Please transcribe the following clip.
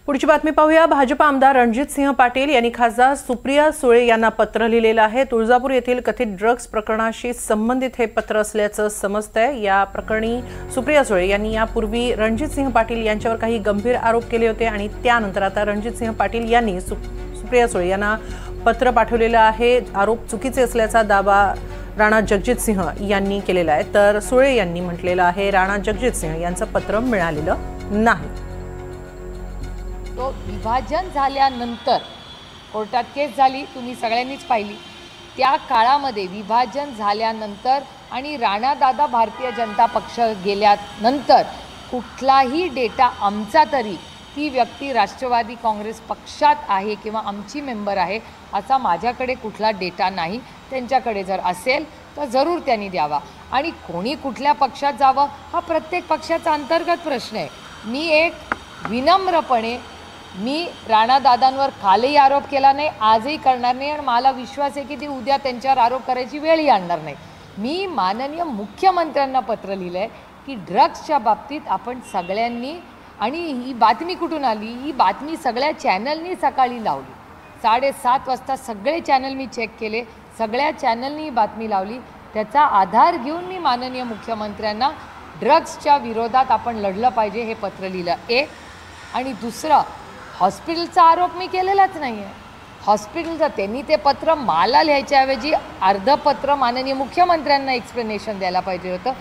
पुढची बातमी पाहूया। भाजप आमदार रणजितसिंह पाटील यांनी खासदार सुप्रिया सुळे यांना पत्र लिहिलेलं आहे। तुळजापूर येथील कथित ड्रग्ज प्रकरणाशी संबंधित हे पत्र असल्याचं समजतंय। या प्रकरणी सुप्रिया सुळे यांनी यापूर्वी रणजितसिंह पाटील यांच्यावर काही गंभीर आरोप केले होते आणि त्यानंतर आता रणजितसिंह पाटील यांनी सुप्रिया सुळे यांना पत्र पाठवलेलं आहे। आरोप चुकीचे असल्याचा दावा राणा जगजितसिंह यांनी केलेला आहे, तर सुळे यांनी म्हटलेलं आहे राणा जगजितसिंह यांचं पत्र मिळालेलं नाही। तो विभाजन झाल्यानंतर कोर्टात केस झाली, तुम्ही सगळ्यांनीच पाहिली। त्या काळामध्ये विभाजन झाल्यानंतर आणि राणादादा भारतीय जनता पक्ष गेल्यानंतर कुठलाही डेटा आमचा तरी ती व्यक्ती राष्ट्रवादी काँग्रेस पक्षात आहे किंवा आमची मेंबर आहे असा माझ्याकडे कुठला डेटा नाही। त्यांच्याकडे जर असेल तर जरूर त्यांनी द्यावा आणि कोणी कुठल्या पक्षात जावं हा प्रत्येक पक्षाचा अंतर्गत प्रश्न आहे। मी एक विनम्रपणे मी राणादादांवर कालही आरोप केला नाही, आजही करणार नाही आणि मला विश्वास आहे की ती उद्या त्यांच्यावर आरोप करायची वेळही आणणार नाही। मी माननीय मुख्यमंत्र्यांना पत्र लिहिलं आहे की ड्रग्सच्या बाबतीत आपण सगळ्यांनी, आणि ही बातमी कुठून आली, ही बातमी सगळ्या चॅनलनी सकाळी लावली। 7:30 वाजता सगळे चॅनल मी चेक केले, सगळ्या चॅनलनी ही बातमी लावली। त्याचा आधार घेऊन मी माननीय मुख्यमंत्र्यांना ड्रग्सच्या विरोधात आपण लढलं पाहिजे हे पत्र लिहिलं। एक आणि दुसरं, हॉस्पिटलचा आरोप मी केलेलाच नाही आहे। हॉस्पिटलचं त्यांनी ते पत्र मला लिहायच्याऐवजी अर्ध पत्र माननीय मुख्यमंत्र्यांना एक्सप्लेनेशन द्यायला पाहिजे होतं।